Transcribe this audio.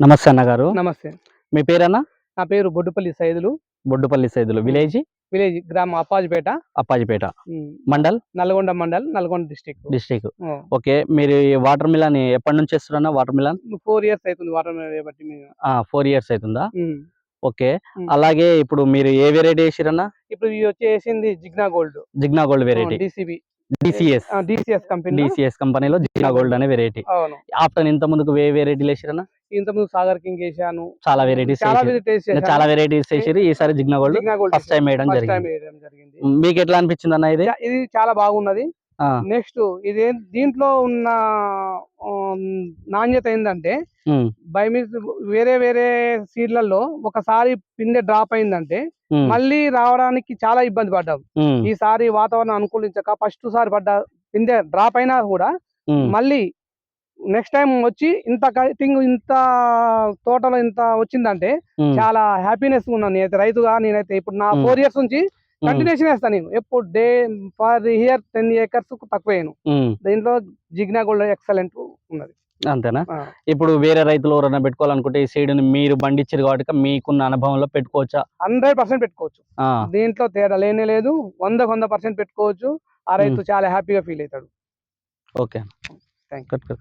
నమస్తే అన్నగారు. నమస్తే. మీ పేరన్నా? నా పేరు బొడ్డుపల్లి సైదులు. బొడ్డుపల్లి సైదులు. విలేజ్? విలేజ్ గ్రామం అప్పాజిపేట. అప్పాజిపేట. హ్మ్. మండల్? నల్గొండ మండల్, నల్గొండ డిస్ట్రిక్ట్. డిస్ట్రిక్ట్. ఓహ్! ఓకే. మీరు ఈ వాటర్ మిలన్ ఎప్పటి నుంచి చేస్తురన్నా వాటర్ మిలన్? 4 ఇయర్స్ అయితుంది వాటర్ మిలన్ చేయబట్టి మేము. 4 ఇయర్స్ అయితుందా? హ్మ్. ఓకే. హ్మ్. అలాగే ఇప్పుడు మీరు ఏ వేరైటీ ఏసిరన్నా? ఇప్పుడు ఇది వచ్చేసింది Jigna gold. Jigna gold variety. DCB. DCS. DCS కంపెనీలో. డీసీఎస్ కంపెనీలో జిగ్నా గోల్డ్ అనే వేరైటీ. అవును. ఆఫ్టర్ ఇంత ముందుకు ఏ వేరైటీలు ఏసిరన్నా? ఇంతకుముందు సాగర్ కింగ్ ఏసాను. చాలా వెరైటీస్ చాలా ఏసిర్రు. వెరైటీస్ చేశాను. చాలా వెరైటీస్ ఏసిర్రు. ఈసారి జిగ్నా గోల్డ్ ఫస్ట్ టైం వేయడం ఫస్ట్ టైం జరిగింది. వేయడం జరిగింది. మీకు ఎట్లా అనిపించిందన్న ఇది? ఇది చాలా బాగున్నది. ఆ! నెక్స్ట్ ఇది దీంట్లో ఉన్న నాణ్యత ఏందంటే హ్మ్. బై మిస్ వేరే వేరే సీడ్లలో ఒకసారి పిందె డ్రాప్ అయిందంటే హ్మ్. మళ్ళీ రావడానికి చాలా ఇబ్బంది పడ్డాం. హ్మ్. ఈసారి వాతావరణం అనుకూలించక ఫస్ట్ సారి పడ్డ పిందె డ్రాప్ అయినా కూడా హ్మ్. మళ్ళీ నెక్స్ట్ టైం వచ్చి ఇంత కటింగ్ ఇంత తోటలో ఇంత వచ్చిందంటే హ్మ్. చాలా హ్యాపీనెస్ ఉన్నాను నేనైతే రైతుగా. నేనైతే ఇప్పుడు నా 4 ఇయర్స్ నుంచి కంటిన్యూషన్ వేస్తాను నేను. ఎప్పుడు డే పర్ ఇయర్ 10 ఏకర్స్ తక్కువేను. హ్మ్. దీంట్లో జిగ్నా గోల్డ్ ఎక్సలెంట్ ఉన్నది. అంతేనా? ఆ. ఇప్పుడు వేరే రైతులు ఎవరైనా పెట్టుకోవాలనుకుంటే ఈ సీడ్‌ని మీరు పండించిర్రు కాబట్టి మీకున్న అనుభవంలో పెట్టుకోవచ్చా? 100% పెట్టుకోవచ్చు. ఆ! దీంట్లో తేడా లేనే లేదు. 100కి 100% పెట్టుకోవచ్చు. ఆ రైతు చాలా హ్యాపీగా ఫీల్ అవుతాడు. ఓకే. Thank you. కట్.